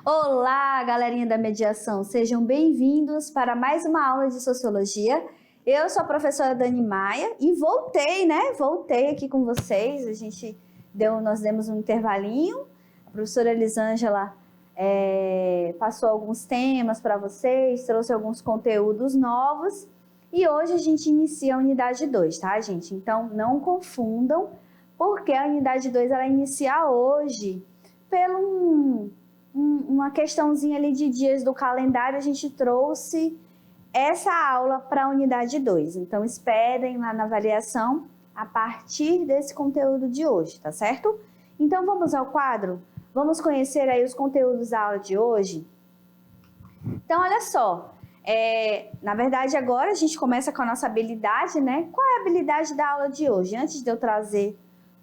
Olá, galerinha da mediação, sejam bem-vindos para mais uma aula de Sociologia. Eu sou a professora Dani Maia e Voltei aqui com vocês. Nós demos um intervalinho. A professora Elisângela passou alguns temas para vocês, trouxe alguns conteúdos novos e hoje a gente inicia a unidade 2, tá, gente? Então, não confundam, porque a unidade 2 ela inicia hoje pelo uma questãozinha ali de dias do calendário. A gente trouxe essa aula para a unidade 2. Então, esperem lá na avaliação a partir desse conteúdo de hoje, tá certo? Então, vamos ao quadro? Vamos conhecer aí os conteúdos da aula de hoje? Então, olha só. Na verdade, agora a gente começa com a nossa habilidade, né? Qual é a habilidade da aula de hoje? Antes de eu trazer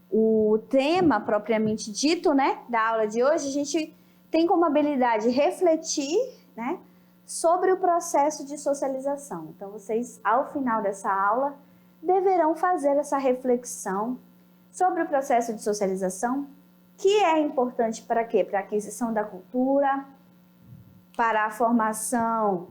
o tema propriamente dito, né, da aula de hoje, a gente tem como habilidade refletir, né, sobre o processo de socialização. Então, vocês, ao final dessa aula, deverão fazer essa reflexão sobre o processo de socialização, que é importante para quê? Para a aquisição da cultura, para a formação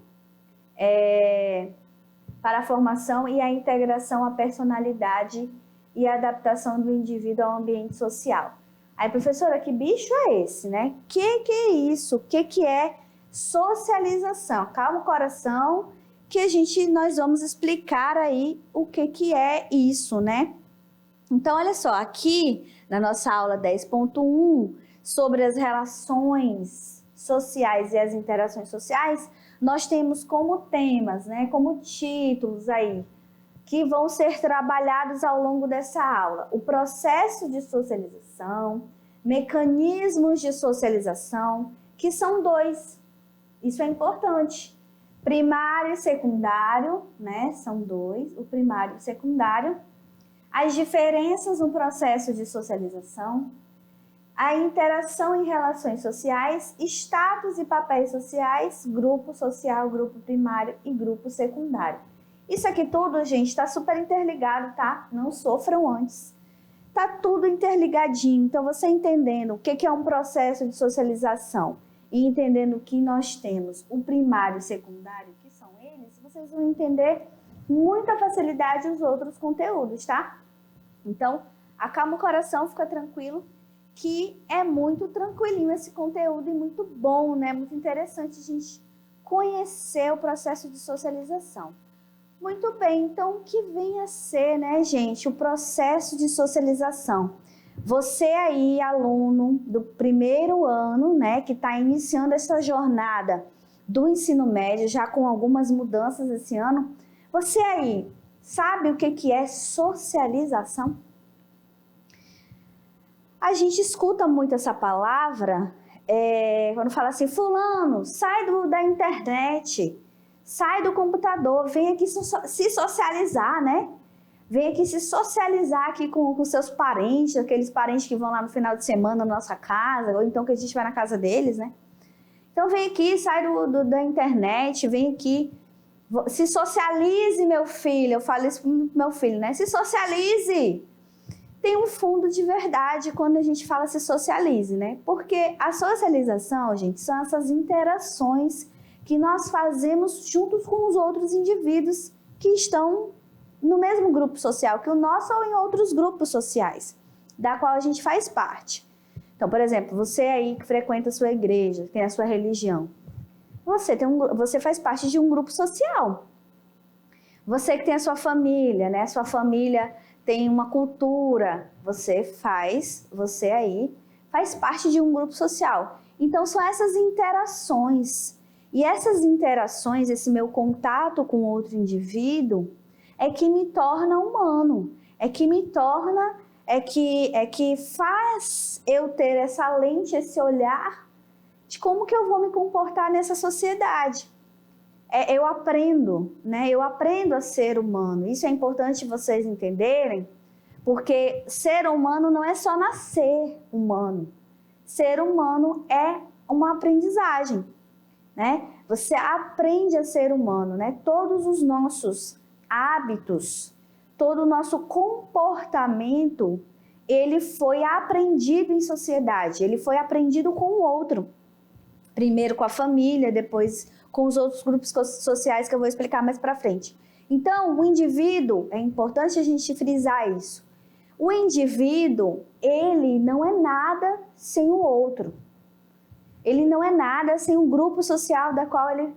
e a integração à personalidade e a adaptação do indivíduo ao ambiente social. Aí, professora, que bicho é esse, né? Que é isso? Que é socialização? Calma o coração, que nós vamos explicar aí o que é isso, né? Então, olha só, aqui na nossa aula 10.1, sobre as relações sociais e as interações sociais, nós temos como temas, né, como títulos aí, que vão ser trabalhados ao longo dessa aula: o processo de socialização, mecanismos de socialização, que são 2. Isso é importante. Primário e secundário, né? São 2, o primário e o secundário. As diferenças no processo de socialização, a interação em relações sociais, status e papéis sociais, grupo social, grupo primário e grupo secundário. Isso aqui tudo, gente, está super interligado, tá? Não sofram antes. Tá tudo interligadinho. Então, você entendendo o que é um processo de socialização e entendendo que nós temos o primário e o secundário, que são eles, vocês vão entender com muita facilidade os outros conteúdos, tá? Então, acalma o coração, fica tranquilo, que é muito tranquilinho esse conteúdo e muito bom, né? Muito interessante a gente conhecer o processo de socialização. Muito bem, então o que vem a ser, né, gente, o processo de socialização? Você aí, aluno do primeiro ano, né, que está iniciando essa jornada do ensino médio, já com algumas mudanças esse ano, você aí sabe o que é socialização? A gente escuta muito essa palavra quando fala assim: fulano, sai da internet, sai do computador, vem aqui se socializar, né? Vem aqui se socializar aqui com seus parentes, aqueles parentes que vão lá no final de semana na nossa casa, ou então que a gente vai na casa deles, né? Então vem aqui, sai da internet, vem aqui, se socialize, meu filho. Eu falo isso pro meu filho, né? Se socialize! Tem um fundo de verdade quando a gente fala se socialize, né? Porque a socialização, gente, são essas interações que nós fazemos juntos com os outros indivíduos que estão no mesmo grupo social que o nosso ou em outros grupos sociais, da qual a gente faz parte. Então, por exemplo, você aí que frequenta a sua igreja, tem a sua religião, você faz parte de um grupo social. Você que tem a sua família, né? A sua família tem uma cultura, você aí faz parte de um grupo social. Então, são essas interações. E essas interações, esse meu contato com outro indivíduo, é que me torna humano, é que faz eu ter essa lente, esse olhar de como que eu vou me comportar nessa sociedade. Eu aprendo, né? Eu aprendo a ser humano. Isso é importante vocês entenderem, porque ser humano não é só nascer humano. Ser humano é uma aprendizagem, né? Você aprende a ser humano, né? Todos os nossos hábitos, todo o nosso comportamento, ele foi aprendido em sociedade, ele foi aprendido com o outro. Primeiro com a família, depois com os outros grupos sociais que eu vou explicar mais para frente. Então, o indivíduo, é importante a gente frisar isso. O indivíduo, ele não é nada sem o outro. Ele não é nada sem o grupo social da qual ele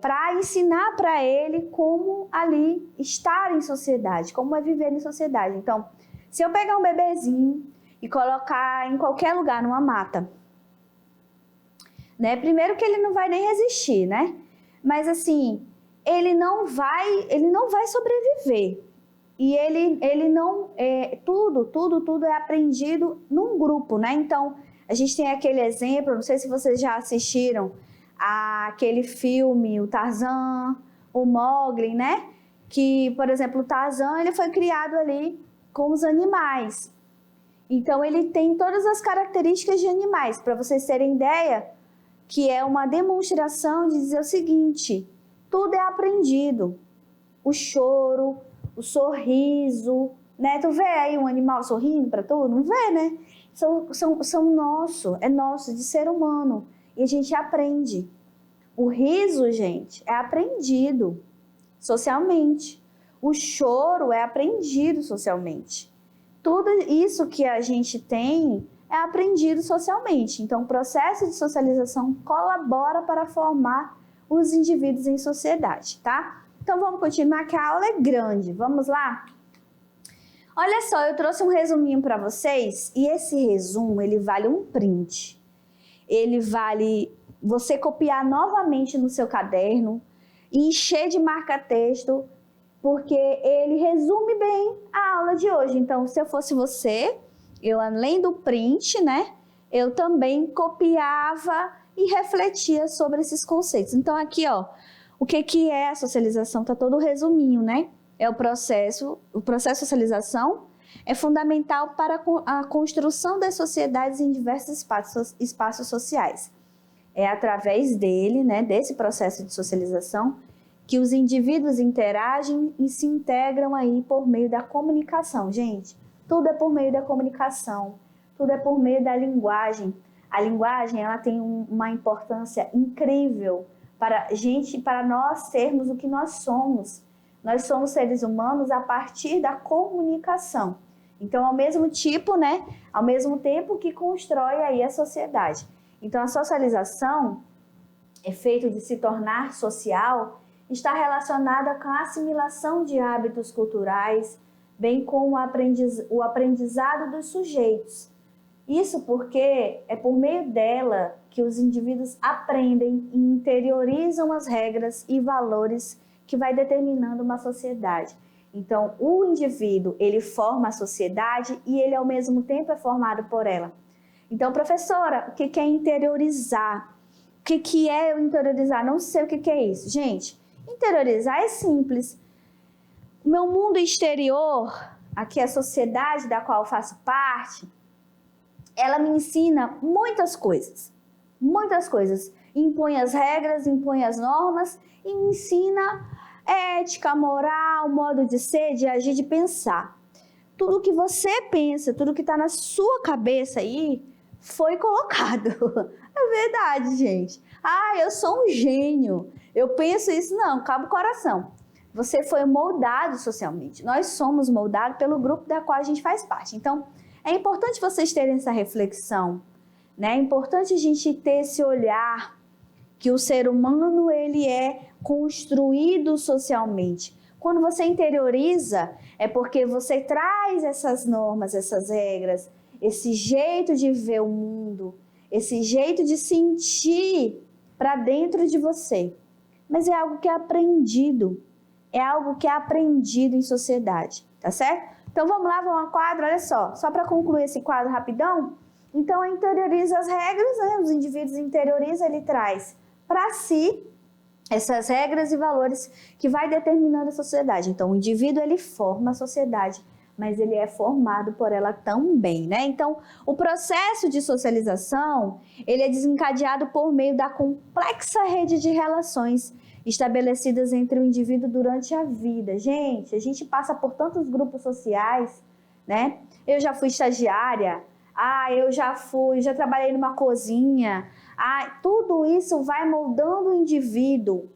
para ensinar para ele como ali estar em sociedade, como é viver em sociedade. Então, se eu pegar um bebezinho e colocar em qualquer lugar, numa mata, né? Primeiro que ele não vai nem resistir, né? Mas assim, ele não vai sobreviver. E ele não, tudo é aprendido num grupo, né? Então, a gente tem aquele exemplo, não sei se vocês já assistiram aquele filme, o Tarzan, o Mowgli, né? Que, por exemplo, o Tarzan, ele foi criado ali com os animais. Então, ele tem todas as características de animais. Para vocês terem ideia, que é uma demonstração de dizer o seguinte, tudo é aprendido. O choro, o sorriso, né? Tu vê aí um animal sorrindo para tu? Não vê, né? São nosso, de ser humano. E a gente aprende. O riso, gente, é aprendido socialmente. O choro é aprendido socialmente. Tudo isso que a gente tem é aprendido socialmente. Então, o processo de socialização colabora para formar os indivíduos em sociedade, tá? Então, vamos continuar, que a aula é grande. Vamos lá? Olha só, eu trouxe um resuminho para vocês e esse resumo, ele vale um print. Ele vale você copiar novamente no seu caderno e encher de marca-texto, porque ele resume bem a aula de hoje. Então, se eu fosse você, eu além do print, né, eu também copiava e refletia sobre esses conceitos. Então, aqui, ó, o que é a socialização? Tá todo o resuminho, né? É o processo de socialização é fundamental para a construção das sociedades em diversos espaços sociais. É através dele, né, desse processo de socialização, que os indivíduos interagem e se integram aí por meio da comunicação. Gente, tudo é por meio da comunicação, tudo é por meio da linguagem. A linguagem, ela tem uma importância incrível para nós sermos o que nós somos. Nós somos seres humanos a partir da comunicação. Então, ao mesmo tempo que constrói aí a sociedade. Então, a socialização, é feito de se tornar social, está relacionada com a assimilação de hábitos culturais, bem como o aprendizado dos sujeitos. Isso porque é por meio dela que os indivíduos aprendem e interiorizam as regras e valores que vai determinando uma sociedade. Então, o indivíduo, ele forma a sociedade e ele, ao mesmo tempo, é formado por ela. Então, professora, o que é interiorizar? O que é eu interiorizar? Não sei o que é isso. Gente, interiorizar é simples. O meu mundo exterior, aqui a sociedade da qual eu faço parte, ela me ensina muitas coisas. Muitas coisas. Impõe as regras, impõe as normas e me ensina ética, moral, modo de ser, de agir, de pensar. Tudo que você pensa, tudo que está na sua cabeça aí, foi colocado. É verdade, gente. Eu sou um gênio. Eu penso isso. Não, calma o coração. Você foi moldado socialmente. Nós somos moldados pelo grupo da qual a gente faz parte. Então, é importante vocês terem essa reflexão, né? É importante a gente ter esse olhar que o ser humano, ele é construído socialmente. Quando você interioriza, é porque você traz essas normas, essas regras, esse jeito de ver o mundo, esse jeito de sentir para dentro de você. Mas é algo que é aprendido, em sociedade, tá certo? Então vamos lá, vamos ao quadro, olha só para concluir esse quadro rapidão. Então, interioriza as regras, né? Os indivíduos interiorizam, ele traz para si essas regras e valores que vai determinando a sociedade. Então, o indivíduo, ele forma a sociedade, mas ele é formado por ela também, né? Então, o processo de socialização, ele é desencadeado por meio da complexa rede de relações estabelecidas entre o indivíduo durante a vida. Gente, a gente passa por tantos grupos sociais, né? Eu já fui estagiária, eu já trabalhei numa cozinha. Tudo isso vai moldando o indivíduo.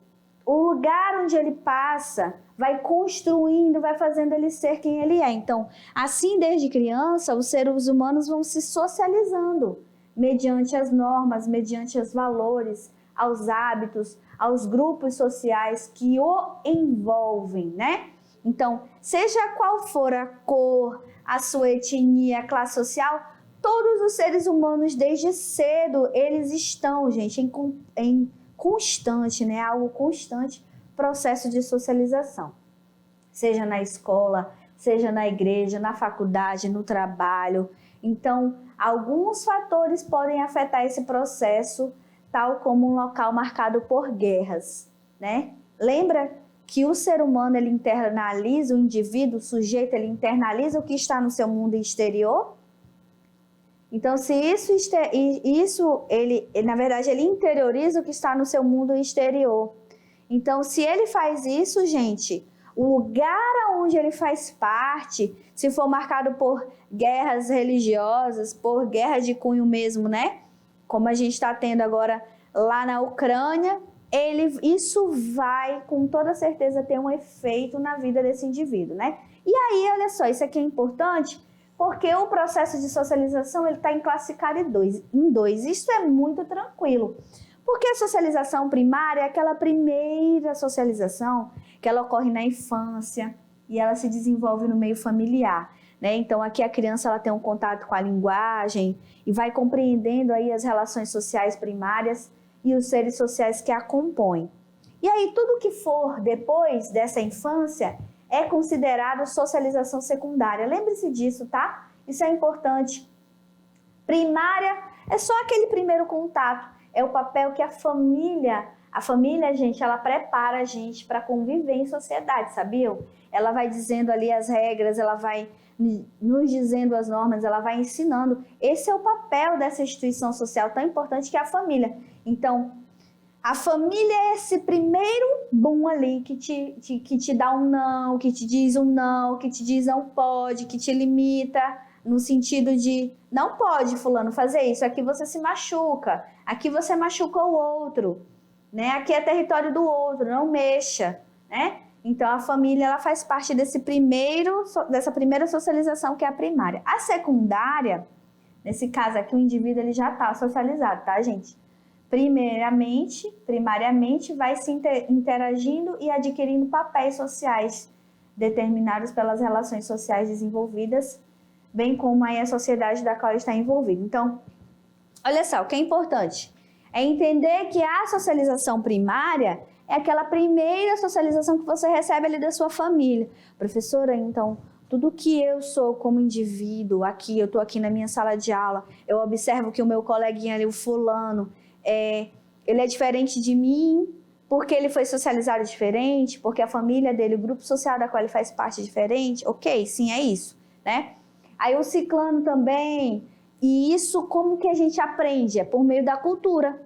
O lugar onde ele passa vai construindo, vai fazendo ele ser quem ele é. Então, assim, desde criança, os seres humanos vão se socializando mediante as normas, mediante os valores, aos hábitos, aos grupos sociais que o envolvem, né? Então, seja qual for a cor, a sua etnia, a classe social, todos os seres humanos, desde cedo, eles estão, gente, em constante, né? Algo constante, processo de socialização. Seja na escola, seja na igreja, na faculdade, no trabalho. Então, alguns fatores podem afetar esse processo, tal como um local marcado por guerras, né? Lembra que o ser humano, ele internaliza, o indivíduo, o sujeito, ele internaliza o que está no seu mundo exterior? Então, se ele, na verdade, ele interioriza o que está no seu mundo exterior. Então, se ele faz isso, gente, o lugar onde ele faz parte, se for marcado por guerras religiosas, por guerras de cunho mesmo, né? Como a gente está tendo agora lá na Ucrânia, isso vai, com toda certeza, ter um efeito na vida desse indivíduo, né? E aí, olha só, isso aqui é importante, porque o processo de socialização está classificado em dois. Isso é muito tranquilo. Porque a socialização primária é aquela primeira socialização que ela ocorre na infância e ela se desenvolve no meio familiar, né? Então, aqui a criança ela tem um contato com a linguagem e vai compreendendo aí as relações sociais primárias e os seres sociais que a compõem. E aí, tudo que for depois dessa infância é considerado socialização secundária. Lembre-se disso, tá? Isso é importante. Primária é só aquele primeiro contato. É o papel que a família, gente, ela prepara a gente para conviver em sociedade, sabiam? Ela vai dizendo ali as regras, ela vai nos dizendo as normas, ela vai ensinando. Esse é o papel dessa instituição social tão importante que é a família. Então, a família é esse primeiro boom ali que te dá um não, que te diz um não, que te diz não pode, que te limita no sentido de não pode, fulano, fazer isso, aqui você se machuca, aqui você machuca o outro, né? Aqui é território do outro, não mexa, né? Então a família ela faz parte dessa primeira socialização que é a primária. A secundária, nesse caso aqui, o indivíduo ele já está socializado, tá, gente? Primariamente vai se interagindo e adquirindo papéis sociais determinados pelas relações sociais desenvolvidas, bem como aí a sociedade da qual está envolvido. Então, olha só, o que é importante é entender que a socialização primária é aquela primeira socialização que você recebe ali da sua família. Professora, então, tudo que eu sou como indivíduo aqui, eu estou aqui na minha sala de aula, eu observo que o meu coleguinha ali, o fulano, ele é diferente de mim, porque ele foi socializado diferente, porque a família dele, o grupo social da qual ele faz parte é diferente. Ok, sim, é isso, né? Aí o ciclano também, e isso como que a gente aprende? É por meio da cultura.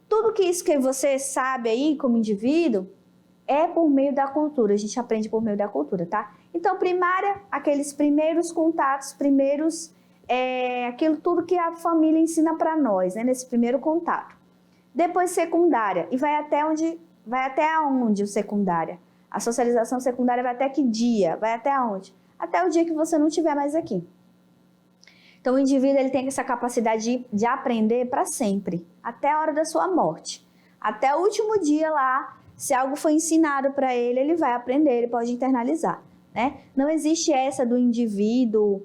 Tudo que isso que você sabe aí como indivíduo é por meio da cultura, a gente aprende por meio da cultura, tá? Então, primária, aqueles primeiros contatos, aquilo tudo que a família ensina para nós, né, nesse primeiro contato. Depois secundária, e vai até onde o secundária? A socialização secundária vai até que dia? Vai até onde? Até o dia que você não estiver mais aqui. Então o indivíduo ele tem essa capacidade de aprender para sempre, até a hora da sua morte. Até o último dia lá, se algo foi ensinado para ele, ele vai aprender, ele pode internalizar, né? Não existe essa do indivíduo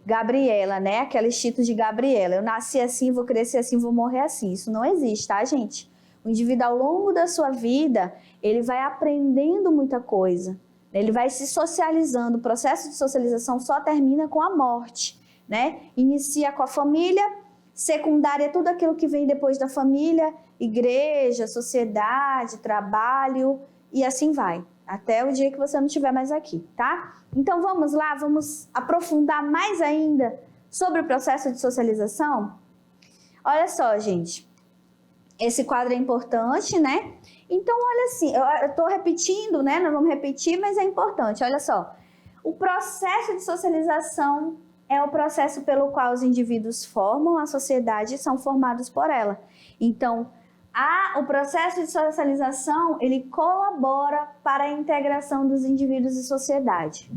Gabriela, né? Aquele instinto de Gabriela. Eu nasci assim, vou crescer assim, vou morrer assim. Isso não existe, tá, gente? O indivíduo, ao longo da sua vida, ele vai aprendendo muita coisa. Ele vai se socializando. O processo de socialização só termina com a morte, né? Inicia com a família, secundária é tudo aquilo que vem depois da família, igreja, sociedade, trabalho e assim vai. Até o dia que você não estiver mais aqui, tá? Então vamos lá, vamos aprofundar mais ainda sobre o processo de socialização? Olha só, gente, esse quadro é importante, né? Então, olha assim, eu tô repetindo, né? Nós vamos repetir, mas é importante, olha só. O processo de socialização é o processo pelo qual os indivíduos formam a sociedade e são formados por ela. Então, o processo de socialização, ele colabora para a integração dos indivíduos e sociedade.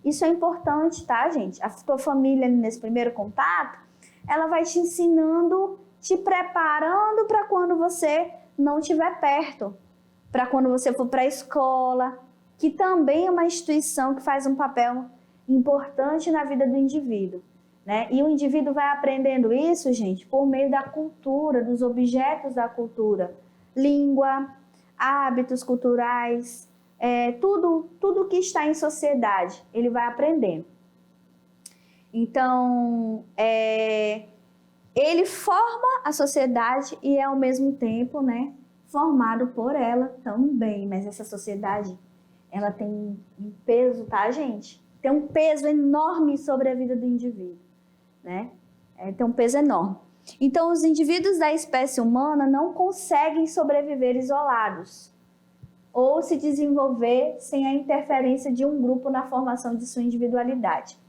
Isso é importante, tá, gente? A tua família, nesse primeiro contato, ela vai te ensinando, te preparando para quando você não estiver perto, para quando você for para a escola, que também é uma instituição que faz um papel importante na vida do indivíduo, né? E o indivíduo vai aprendendo isso, gente, por meio da cultura, dos objetos da cultura, língua, hábitos culturais, tudo que está em sociedade, ele vai aprendendo. Então, ele forma a sociedade e é ao mesmo tempo, né, formado por ela também. Mas essa sociedade, ela tem um peso, tá, gente? Tem um peso enorme sobre a vida do indivíduo, né? Tem um peso enorme. Então, os indivíduos da espécie humana não conseguem sobreviver isolados ou se desenvolver sem a interferência de um grupo na formação de sua individualidade.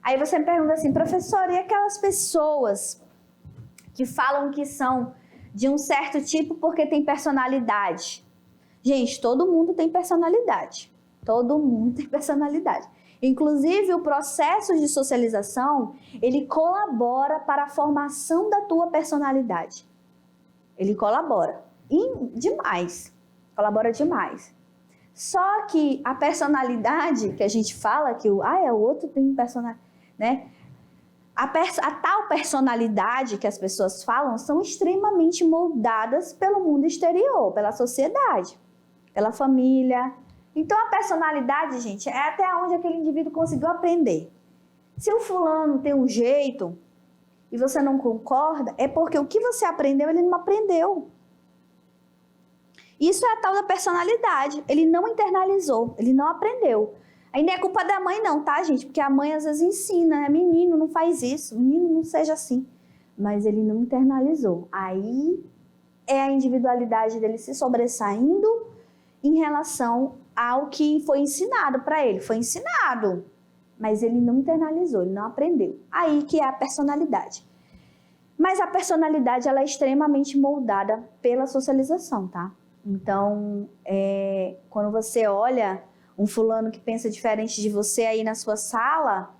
Aí você me pergunta assim, professora, e aquelas pessoas que falam que são de um certo tipo porque tem personalidade? Gente, todo mundo tem personalidade. Todo mundo tem personalidade. Inclusive, o processo de socialização, ele colabora para a formação da tua personalidade. Ele colabora. Demais. Colabora demais. Só que a personalidade que a gente fala, que o outro tem personalidade, né? A tal personalidade que as pessoas falam são extremamente moldadas pelo mundo exterior, pela sociedade, pela família. Então, a personalidade, gente, é até onde aquele indivíduo conseguiu aprender. Se o fulano tem um jeito e você não concorda, é porque o que você aprendeu, ele não aprendeu. Isso é a tal da personalidade. Ele não internalizou, ele não aprendeu. Aí não é culpa da mãe não, tá, gente? Porque a mãe às vezes ensina, né? Menino, não faz isso, menino, não seja assim. Mas ele não internalizou. Aí é a individualidade dele se sobressaindo em relação ao que foi ensinado para ele. Foi ensinado, mas ele não internalizou, ele não aprendeu. Aí que é a personalidade. Mas a personalidade, ela é extremamente moldada pela socialização, tá? Então, quando você olha um fulano que pensa diferente de você aí na sua sala,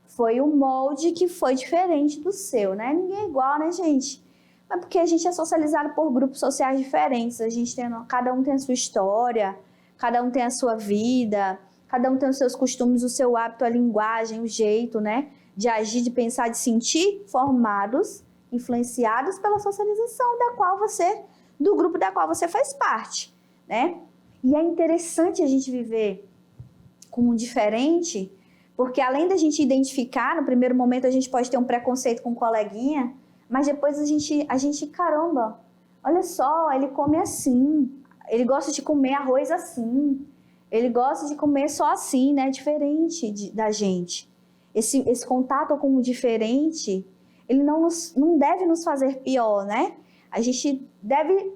foi o molde que foi diferente do seu, né? Ninguém é igual, né, gente? Mas porque a gente é socializado por grupos sociais diferentes, cada um tem a sua história, cada um tem a sua vida, cada um tem os seus costumes, o seu hábito, a linguagem, o jeito, né? De agir, de pensar, de sentir, formados, influenciados pela socialização do grupo da qual você faz parte, né? E é interessante a gente viver com o diferente, porque além da gente identificar, no primeiro momento a gente pode ter um preconceito com um coleguinha, mas depois a gente, caramba, olha só, ele come assim, ele gosta de comer arroz assim, ele gosta de comer só assim, né? Diferente da gente. Esse contato com o diferente, ele não deve nos fazer pior, né? A gente deve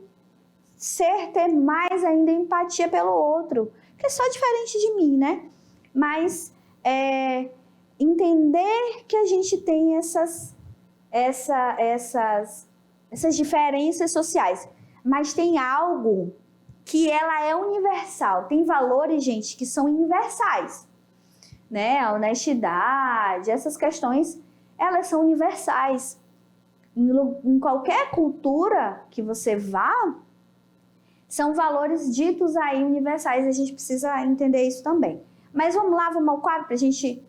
ter mais ainda empatia pelo outro, que é só diferente de mim, né? Mas entender que a gente tem essas diferenças sociais, mas tem algo que ela é universal. Tem valores, gente, que são universais, né? A honestidade, essas questões, elas são universais. Em qualquer cultura que você vá, são valores ditos aí universais, a gente precisa entender isso também. Mas vamos lá, vamos ao quadro para a gente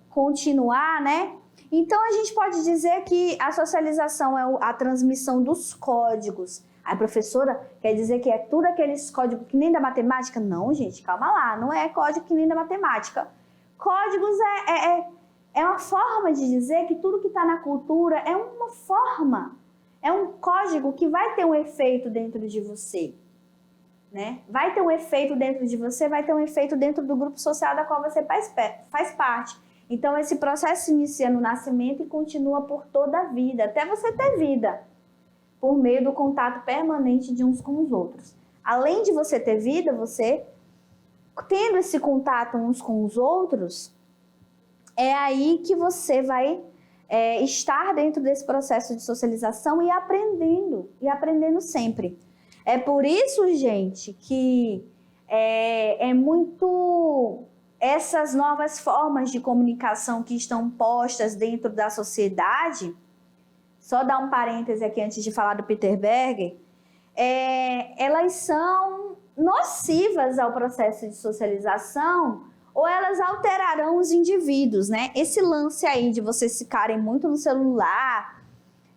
continuar, né? Então, a gente pode dizer que a socialização é a transmissão dos códigos. A professora quer dizer que é tudo aqueles códigos que nem da matemática? Não, gente, calma lá, não é código que nem da matemática. Códigos é uma forma de dizer que tudo que está na cultura é uma forma, é um código que vai ter um efeito dentro de você, né? Vai ter um efeito dentro de você, vai ter um efeito dentro do grupo social da qual você faz parte. Então, esse processo se inicia no nascimento e continua por toda a vida, até você ter vida, por meio do contato permanente de uns com os outros. Além de você ter vida, você, tendo esse contato uns com os outros, é aí que você vai estar dentro desse processo de socialização e aprendendo sempre. É por isso, gente, que é muito essas novas formas de comunicação que estão postas dentro da sociedade. Só dar um parêntese aqui antes de falar do Peter Berger, elas são nocivas ao processo de socialização ou elas alterarão os indivíduos, né? Esse lance aí de vocês ficarem muito no celular,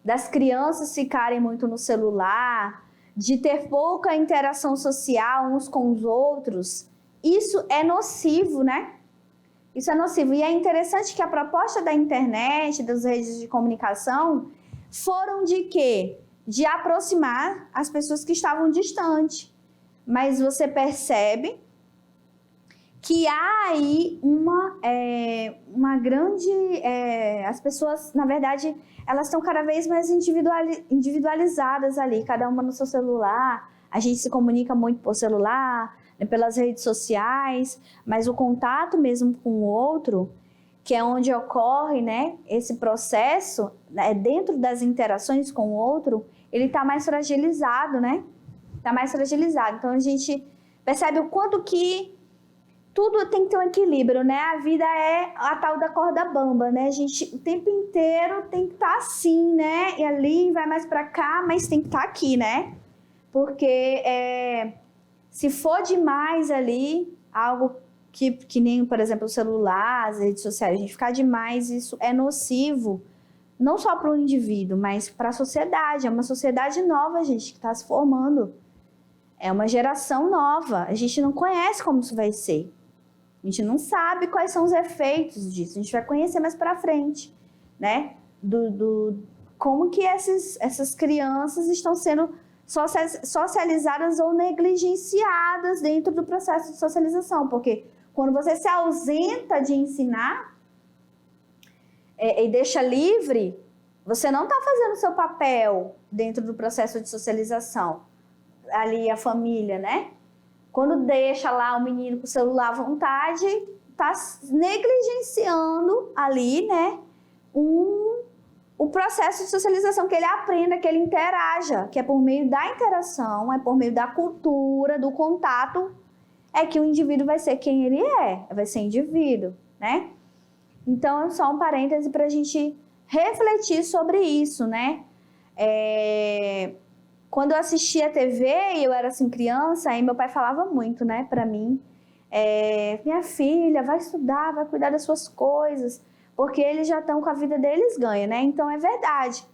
das crianças ficarem muito no celular, de ter pouca interação social uns com os outros, isso é nocivo, né? Isso é nocivo. E é interessante que a proposta da internet, das redes de comunicação, foram de quê? De aproximar as pessoas que estavam distantes. Mas você percebe que há aí uma grande... as pessoas, na verdade, elas estão cada vez mais individualizadas ali, cada uma no seu celular. A gente se comunica muito por celular, né, pelas redes sociais, mas o contato mesmo com o outro, que é onde ocorre, né, esse processo, né, dentro das interações com o outro, ele está mais fragilizado, né? Está mais fragilizado. Então, a gente percebe o quanto que tudo tem que ter um equilíbrio, né? A vida é a tal da corda bamba, né? A gente o tempo inteiro tem que estar assim, né? E ali vai mais para cá, mas tem que estar aqui, né? Porque se for demais ali, algo que nem, por exemplo, o celular, as redes sociais, a gente ficar demais, isso é nocivo, não só para o indivíduo, mas para a sociedade. É uma sociedade nova, gente, que está se formando. É uma geração nova. A gente não conhece como isso vai ser. A gente não sabe quais são os efeitos disso. A gente vai conhecer mais para frente, né? Como que essas crianças estão sendo socializadas ou negligenciadas dentro do processo de socialização. Porque quando você se ausenta de ensinar e deixa livre, você não está fazendo o seu papel dentro do processo de socialização. Ali a família, né? Quando deixa lá o menino com o celular à vontade, está negligenciando ali, né? O processo de socialização, que ele aprenda, que ele interaja, que é por meio da interação, é por meio da cultura, do contato, é que o indivíduo vai ser quem ele vai ser indivíduo, né? Então, é só um parêntese para a gente refletir sobre isso, né? Quando eu assistia a TV e eu era assim criança, aí meu pai falava muito, né, para mim, minha filha, vai estudar, vai cuidar das suas coisas, porque eles já estão com a vida deles ganha, né? Então é verdade.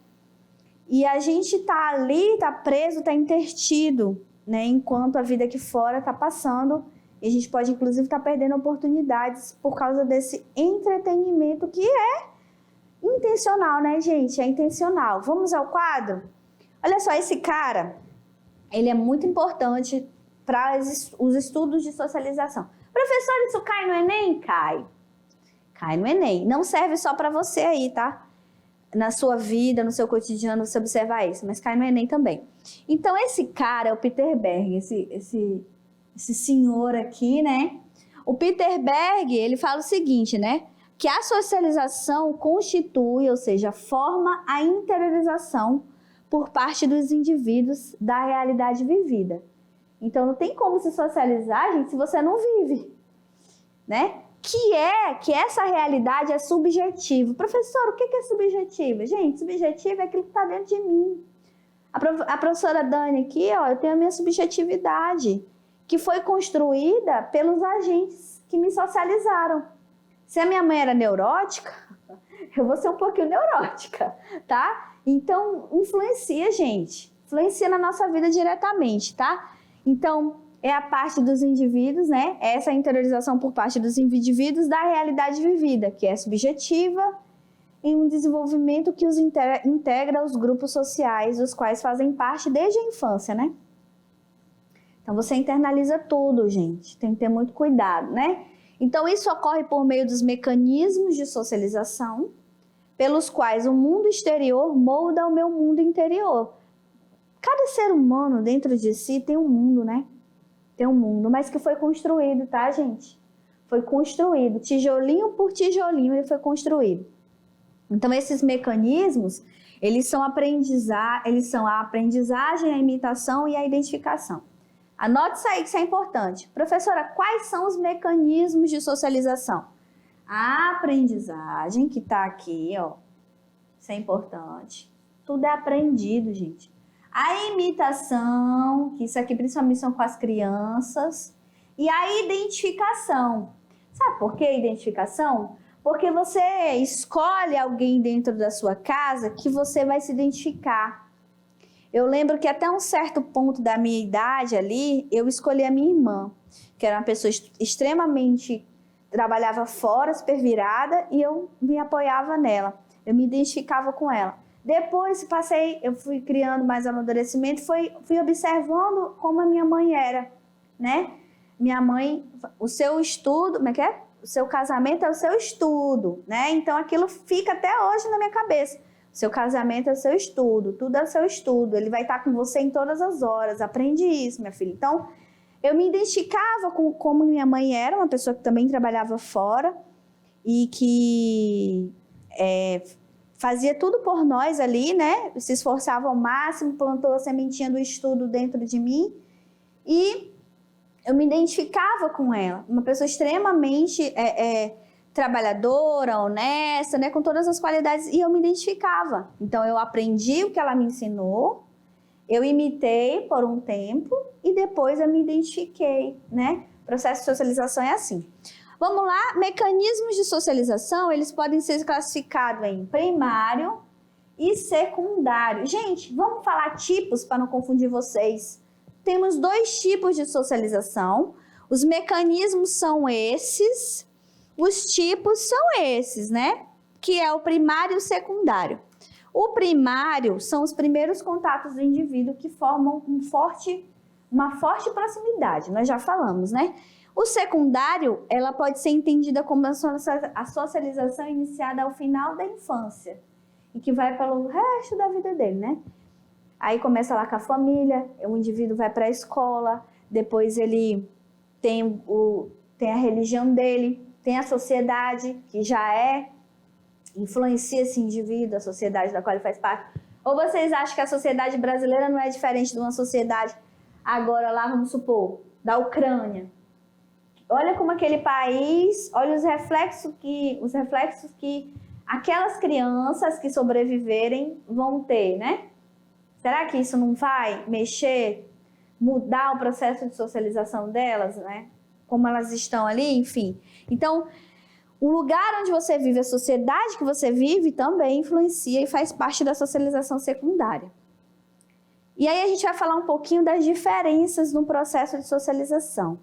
E a gente tá ali, tá preso, tá intertido, né? Enquanto a vida aqui fora tá passando, e a gente pode inclusive estar perdendo oportunidades por causa desse entretenimento que é intencional, né, gente? É intencional. Vamos ao quadro? Olha só, esse cara, ele é muito importante para os estudos de socialização. Professor, isso cai no Enem? Cai. Cai no Enem. Não serve só para você aí, tá? Na sua vida, no seu cotidiano, você observar isso, mas cai no Enem também. Então, esse cara é o Peter Berger, esse senhor aqui, né? O Peter Berger, ele fala o seguinte, né? Que a socialização constitui, ou seja, forma a interiorização por parte dos indivíduos da realidade vivida. Então, não tem como se socializar, gente, se você não vive, né? Que essa realidade é subjetiva. Professor, o que é subjetivo? Gente, subjetivo é aquilo que está dentro de mim. A professora Dani aqui, ó, eu tenho a minha subjetividade, que foi construída pelos agentes que me socializaram. Se a minha mãe era neurótica, eu vou ser um pouquinho neurótica, tá? Então, influencia, gente. Influencia na nossa vida diretamente, tá? Então, é a parte dos indivíduos, né? Essa interiorização por parte dos indivíduos da realidade vivida, que é subjetiva, em um desenvolvimento que os integra os grupos sociais, dos quais fazem parte desde a infância, né? Então, você internaliza tudo, gente. Tem que ter muito cuidado, né? Então, isso ocorre por meio dos mecanismos de socialização, pelos quais o mundo exterior molda o meu mundo interior. Cada ser humano dentro de si tem um mundo, né? Tem um mundo, mas que foi construído, tá, gente? foi construído, tijolinho por tijolinho ele foi construído. Então esses mecanismos, eles são a aprendizagem, a imitação e a identificação. Anote isso aí que isso é importante. Professora, quais são os mecanismos de socialização? A aprendizagem, que está aqui, ó, isso é importante. Tudo é aprendido, gente. A imitação, que isso aqui principalmente são com as crianças. E a identificação. Sabe por que identificação? Porque você escolhe alguém dentro da sua casa que você vai se identificar. Eu lembro que até um certo ponto da minha idade ali, eu escolhi a minha irmã, que era uma pessoa extremamente... trabalhava fora, super virada, e eu me apoiava nela. Eu me identificava com ela. Depois eu fui criando mais amadurecimento, fui observando como a minha mãe era, né? Minha mãe, o seu estudo, como é que é? O seu casamento é o seu estudo, né? Então aquilo fica até hoje na minha cabeça. O seu casamento é o seu estudo, tudo é o seu estudo. Ele vai estar com você em todas as horas. Aprende isso, minha filha. Então, eu me identificava com como minha mãe era, uma pessoa que também trabalhava fora e que fazia tudo por nós ali, né? Se esforçava ao máximo, plantou a sementinha do estudo dentro de mim e eu me identificava com ela. Uma pessoa extremamente trabalhadora, honesta, né? Com todas as qualidades e eu me identificava. Então, eu aprendi o que ela me ensinou, eu imitei por um tempo e depois eu me identifiquei, né? O processo de socialização é assim. Vamos lá, mecanismos de socialização, eles podem ser classificados em primário e secundário. Gente, vamos falar tipos para não confundir vocês. Temos 2 tipos de socialização, os mecanismos são esses, os tipos são esses, né? Que é o primário e o secundário. O primário são os primeiros contatos do indivíduo que formam uma forte proximidade, nós já falamos, né? O secundário, ela pode ser entendida como a socialização iniciada ao final da infância e que vai pelo resto da vida dele, né? Aí começa lá com a família, o indivíduo vai para a escola, depois ele tem a religião dele, tem a sociedade, que já influencia esse indivíduo, a sociedade da qual ele faz parte. Ou vocês acham que a sociedade brasileira não é diferente de uma sociedade, agora lá, vamos supor, da Ucrânia? Olha como aquele país, olha os reflexos que aquelas crianças que sobreviverem vão ter, né? Será que isso não vai mexer, mudar o processo de socialização delas, né? Como elas estão ali, enfim. Então, o lugar onde você vive, a sociedade que você vive também influencia e faz parte da socialização secundária. E aí a gente vai falar um pouquinho das diferenças no processo de socialização.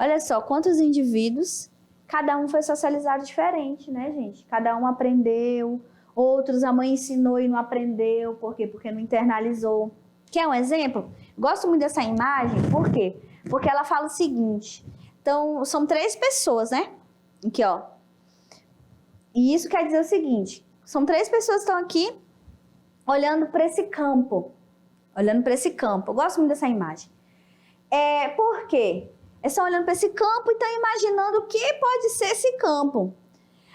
Olha só, quantos indivíduos, cada um foi socializado diferente, né, gente? Cada um aprendeu, outros a mãe ensinou e não aprendeu, por quê? Porque não internalizou. Quer um exemplo? Gosto muito dessa imagem, por quê? Porque ela fala o seguinte, então, são 3 pessoas, né? Aqui, ó. E isso quer dizer o seguinte, são 3 pessoas que estão aqui olhando para esse campo. Olhando para esse campo. Eu gosto muito dessa imagem. Por quê? Estão olhando para esse campo e estão imaginando o que pode ser esse campo.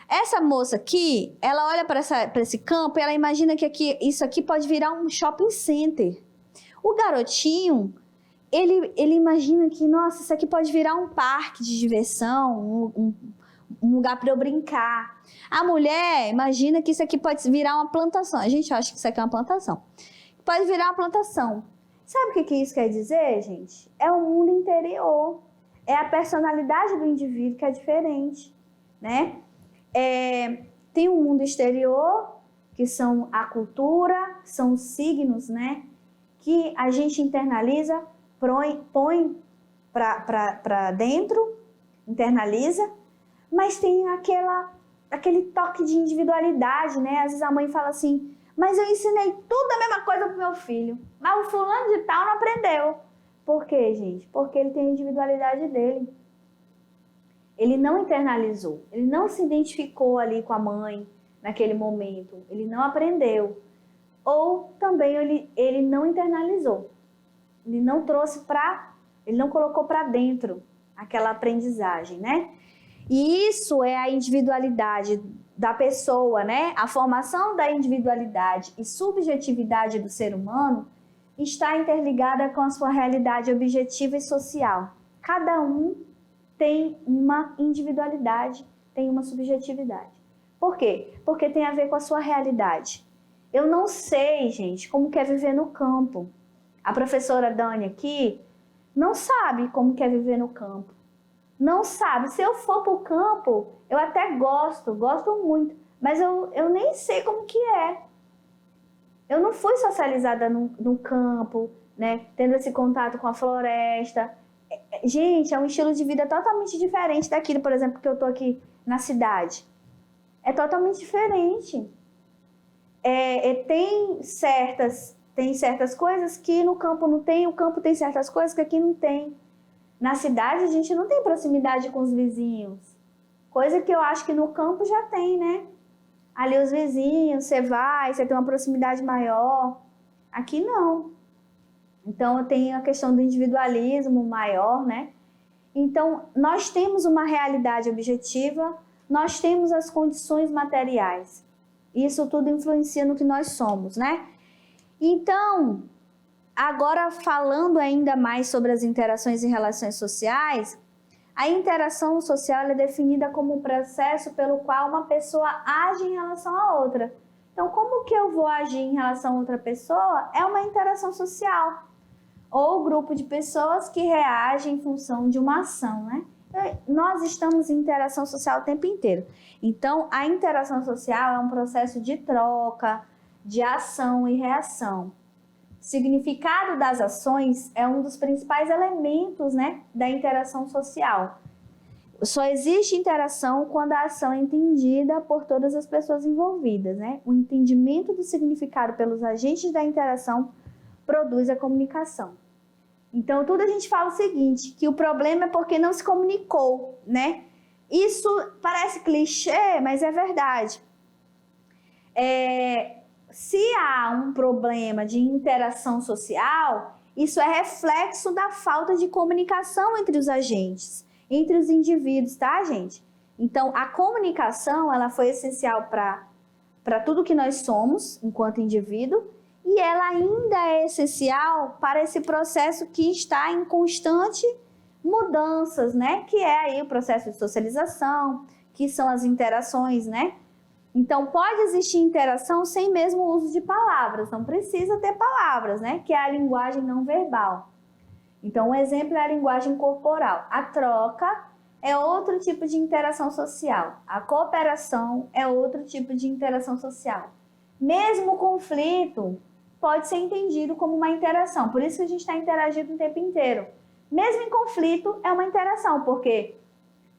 Essa moça aqui, ela olha para esse campo e ela imagina que isso aqui pode virar um shopping center. O garotinho, ele imagina que, nossa, isso aqui pode virar um parque de diversão, um lugar para eu brincar. A mulher imagina que isso aqui pode virar uma plantação. A gente acha que isso aqui é uma plantação. Pode virar uma plantação. Sabe o que isso quer dizer, gente? É o mundo interior. É a personalidade do indivíduo que é diferente, né? Tem um mundo exterior, que são a cultura, são os signos, né? Que a gente internaliza, põe para dentro, internaliza, mas tem aquele toque de individualidade, né? Às vezes a mãe fala assim, mas eu ensinei tudo a mesma coisa pro meu filho, mas o fulano de tal não aprendeu. Por quê, gente? Porque ele tem a individualidade dele. Ele não internalizou, ele não se identificou ali com a mãe naquele momento, ele não aprendeu. Ou também ele não internalizou, ele não trouxe ele não colocou para dentro aquela aprendizagem, né? E isso é a individualidade da pessoa, né? A formação da individualidade e subjetividade do ser humano está interligada com a sua realidade objetiva e social. Cada um tem uma individualidade, tem uma subjetividade. Por quê? Porque tem a ver com a sua realidade. Eu não sei, gente, como que é viver no campo. A professora Dani aqui não sabe como que é viver no campo. Não sabe. Se eu for para o campo, eu até gosto muito, mas eu nem sei como que é. Eu não fui socializada no campo, né? Tendo esse contato com a floresta. Gente, é um estilo de vida totalmente diferente daquilo, por exemplo, que eu tô aqui na cidade. É totalmente diferente. Tem certas coisas que no campo não tem, o campo tem certas coisas que aqui não tem. Na cidade a gente não tem proximidade com os vizinhos, coisa que eu acho que no campo já tem, né? Ali os vizinhos, você tem uma proximidade maior. Aqui não. Então tem a questão do individualismo maior, né? Então nós temos uma realidade objetiva, nós temos as condições materiais. Isso tudo influencia no que nós somos, né? Então, agora falando ainda mais sobre as interações e relações sociais, a interação social é definida como um processo pelo qual uma pessoa age em relação à outra. Então, como que eu vou agir em relação a outra pessoa? É uma interação social, ou grupo de pessoas que reagem em função de uma ação, né? Nós estamos em interação social o tempo inteiro. Então, a interação social é um processo de troca, de ação e reação. O significado das ações é um dos principais elementos, né, da interação social. Só existe interação quando a ação é entendida por todas as pessoas envolvidas, né? O entendimento do significado pelos agentes da interação produz a comunicação. Então, tudo a gente fala o seguinte, que o problema é porque não se comunicou, né? Isso parece clichê, mas é verdade. Se há um problema de interação social, isso é reflexo da falta de comunicação entre os agentes, entre os indivíduos, tá, gente? Então, a comunicação, ela foi essencial para tudo que nós somos enquanto indivíduo, e ela ainda é essencial para esse processo que está em constante mudanças, né? Que é aí o processo de socialização, que são as interações, né? Então, pode existir interação sem mesmo o uso de palavras, não precisa ter palavras, né? Que é a linguagem não verbal. Então, um exemplo é a linguagem corporal. A troca é outro tipo de interação social. A cooperação é outro tipo de interação social. Mesmo o conflito pode ser entendido como uma interação, por isso que a gente está interagindo o tempo inteiro. Mesmo em conflito, é uma interação, porque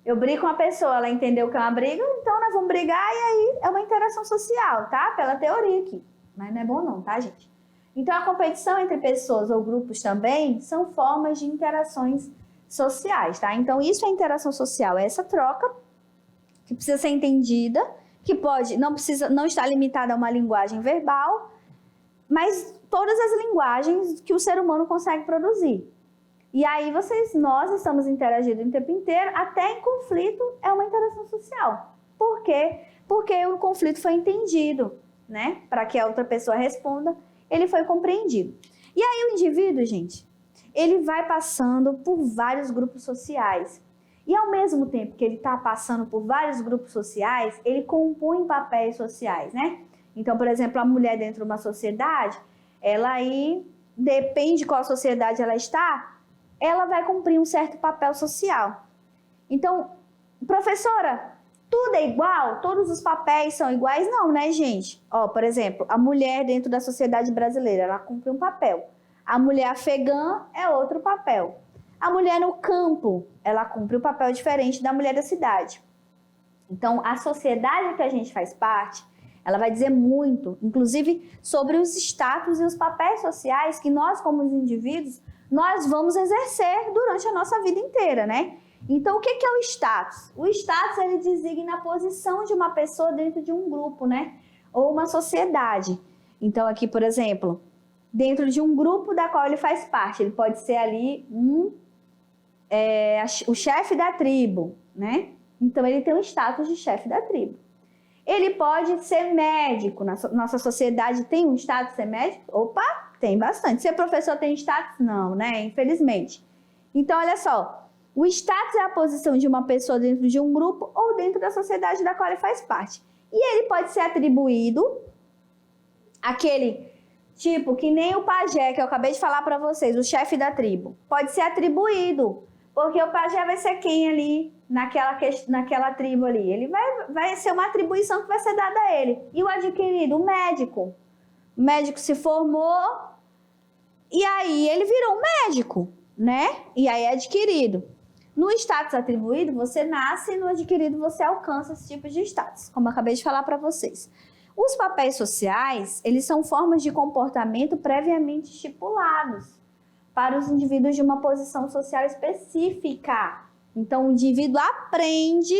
eu brigo com a pessoa, ela entendeu que é uma briga, então nós vamos brigar e aí é uma interação social, tá? Pela teoria aqui. Mas não é bom não, tá, gente? Então, a competição entre pessoas ou grupos também são formas de interações sociais, tá? Então, isso é interação social, é essa troca que precisa ser entendida, que não está limitada a uma linguagem verbal, mas todas as linguagens que o ser humano consegue produzir. E aí nós estamos interagindo o tempo inteiro, até em conflito é uma interação social. Por quê? Porque o conflito foi entendido, né? Para que a outra pessoa responda, ele foi compreendido. E aí o indivíduo, gente, ele vai passando por vários grupos sociais. E ao mesmo tempo que ele está passando por vários grupos sociais, ele compõe papéis sociais, né? Então, por exemplo, a mulher dentro de uma sociedade, ela aí, depende de qual sociedade ela está, ela vai cumprir um certo papel social. Então, professora, tudo é igual? Todos os papéis são iguais? Não, né, gente? Ó, por exemplo, a mulher dentro da sociedade brasileira, ela cumpre um papel. A mulher afegã é outro papel. A mulher no campo, ela cumpre um papel diferente da mulher da cidade. Então, a sociedade que a gente faz parte, ela vai dizer muito, inclusive, sobre os status e os papéis sociais que nós, como indivíduos, nós vamos exercer durante a nossa vida inteira, né? Então, o que é o status? O status, ele designa a posição de uma pessoa dentro de um grupo, né? Ou uma sociedade. Então, aqui, por exemplo, dentro de um grupo da qual ele faz parte, ele pode ser ali o chefe da tribo, né? Então, ele tem o status de chefe da tribo. Ele pode ser médico. Nossa sociedade tem um status de ser médico? Opa, tem bastante. Ser professor tem status? Não, né? Infelizmente. Então, olha só. O status é a posição de uma pessoa dentro de um grupo ou dentro da sociedade da qual ele faz parte. E ele pode ser atribuído, aquele tipo que nem o pajé, que eu acabei de falar para vocês, o chefe da tribo. Pode ser atribuído, porque o pajé vai ser quem ali naquela tribo ali? Ele vai ser uma atribuição que vai ser dada a ele. E o adquirido, o médico. O médico se formou e aí ele virou um médico, né? E aí é adquirido. No status atribuído, você nasce e no adquirido você alcança esse tipo de status, como eu acabei de falar para vocês. Os papéis sociais, eles são formas de comportamento previamente estipulados para os indivíduos de uma posição social específica. Então, o indivíduo aprende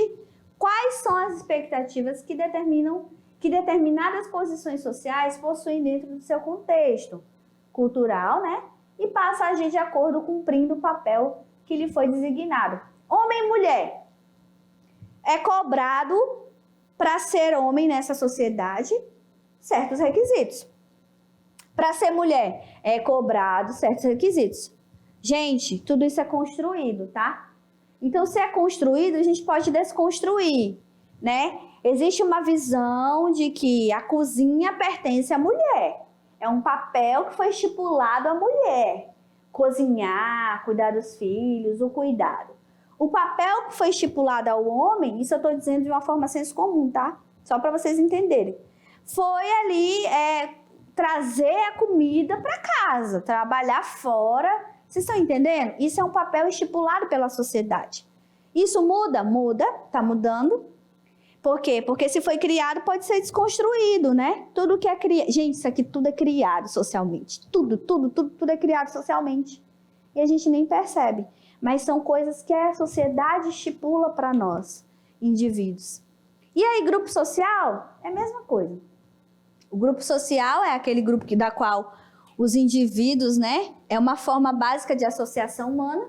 quais são as expectativas que determinam que determinadas posições sociais possuem dentro do seu contexto cultural, né? E passa a agir de acordo cumprindo o papel que lhe foi designado. Homem e mulher é cobrado para ser homem nessa sociedade certos requisitos. Para ser mulher é cobrado certos requisitos. Gente, tudo isso é construído, tá? Então, se é construído, a gente pode desconstruir, né? Existe uma visão de que a cozinha pertence à mulher. É um papel que foi estipulado à mulher. Cozinhar, cuidar dos filhos, o cuidado. O papel que foi estipulado ao homem, isso eu estou dizendo de uma forma senso comum, tá? Só para vocês entenderem. Foi ali trazer a comida para casa, trabalhar fora. Vocês estão entendendo? Isso é um papel estipulado pela sociedade. Isso muda? Muda, tá mudando. Por quê? Porque se foi criado, pode ser desconstruído, né? Tudo que é criado... Gente, isso aqui tudo é criado socialmente. Tudo é criado socialmente. E a gente nem percebe. Mas são coisas que a sociedade estipula para nós, indivíduos. E aí, grupo social é a mesma coisa. O grupo social é aquele grupo da qual os indivíduos, né? É uma forma básica de associação humana.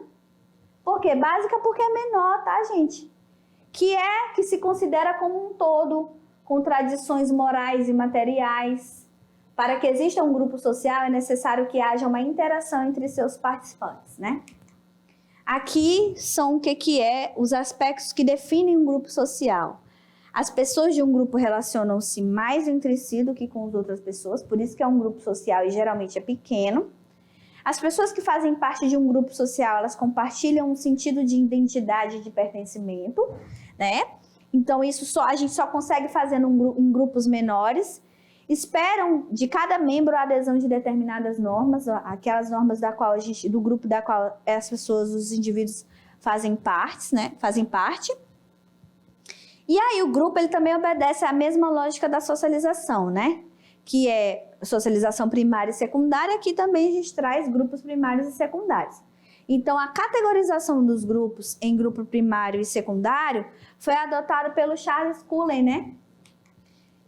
Por quê? Básica porque é menor, tá, gente? Que se considera como um todo, com tradições morais e materiais. Para que exista um grupo social, é necessário que haja uma interação entre seus participantes, né? Aqui são o que é os aspectos que definem um grupo social. As pessoas de um grupo relacionam-se mais entre si do que com as outras pessoas, por isso que é um grupo social e geralmente é pequeno. As pessoas que fazem parte de um grupo social, elas compartilham um sentido de identidade e de pertencimento, né? Então, a gente só consegue fazer em grupos menores. Esperam de cada membro a adesão de determinadas normas, aquelas normas do grupo da qual as pessoas, os indivíduos fazem parte, né? E aí o grupo ele também obedece à mesma lógica da socialização, né? Que é socialização primária e secundária. Aqui também a gente traz grupos primários e secundários. Então, a categorização dos grupos em grupo primário e secundário foi adotada pelo Charles Cullen, né?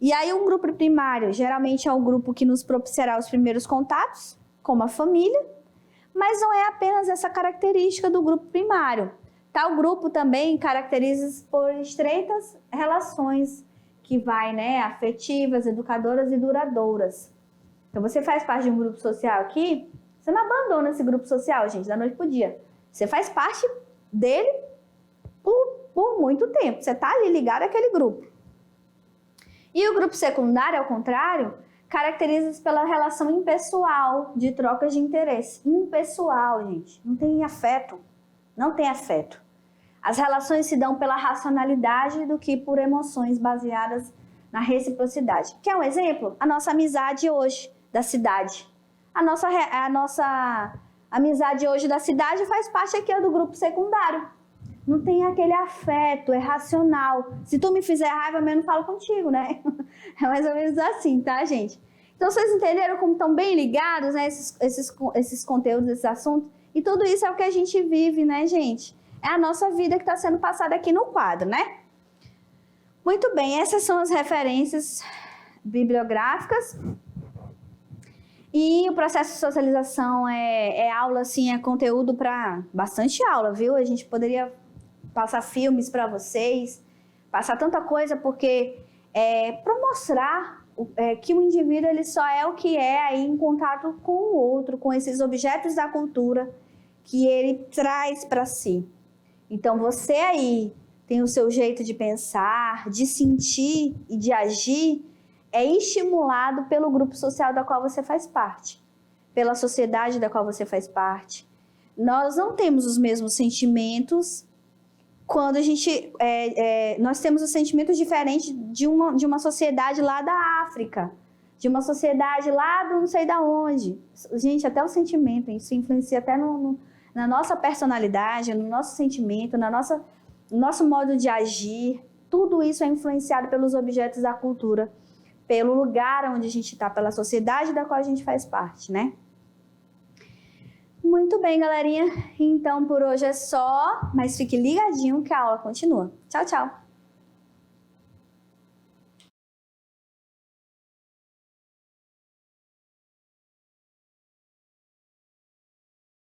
E aí, um grupo primário geralmente é o grupo que nos propiciará os primeiros contatos, como a família, mas não é apenas essa característica do grupo primário. Tal grupo também caracteriza-se por estreitas relações que vai, né, afetivas, educadoras e duradouras. Então, você faz parte de um grupo social aqui, você não abandona esse grupo social, gente, da noite pro dia. Você faz parte dele por muito tempo. Você está ali ligado àquele grupo. E o grupo secundário, ao contrário, caracteriza-se pela relação impessoal, de trocas de interesse. Impessoal, gente. Não tem afeto. Não tem afeto. As relações se dão pela racionalidade do que por emoções baseadas na reciprocidade. Quer um exemplo? A nossa amizade hoje da cidade. A nossa amizade hoje da cidade faz parte aqui do grupo secundário. Não tem aquele afeto, é racional. Se tu me fizer raiva, eu não falo contigo, né? É mais ou menos assim, tá, gente? Então, vocês entenderam como estão bem ligados, né, esses conteúdos, esses assuntos? E tudo isso é o que a gente vive, né, gente? É a nossa vida que está sendo passada aqui no quadro, né? Muito bem, essas são as referências bibliográficas. E o processo de socialização é aula, assim, é conteúdo para bastante aula, viu? A gente poderia passar filmes para vocês, passar tanta coisa, porque para mostrar que o indivíduo ele só é o que é aí em contato com o outro, com esses objetos da cultura que ele traz para si. Então, você aí tem o seu jeito de pensar, de sentir e de agir, é estimulado pelo grupo social da qual você faz parte, pela sociedade da qual você faz parte. Nós não temos os mesmos sentimentos quando a gente... nós temos os sentimentos diferentes de uma sociedade lá da África, de uma sociedade lá do não sei da onde. Gente, até o sentimento, isso influencia até na nossa personalidade, no nosso sentimento, no nosso modo de agir. Tudo isso é influenciado pelos objetos da cultura, pelo lugar onde a gente está, pela sociedade da qual a gente faz parte, né? Muito bem, galerinha. Então, por hoje é só, mas fique ligadinho que a aula continua. Tchau, tchau!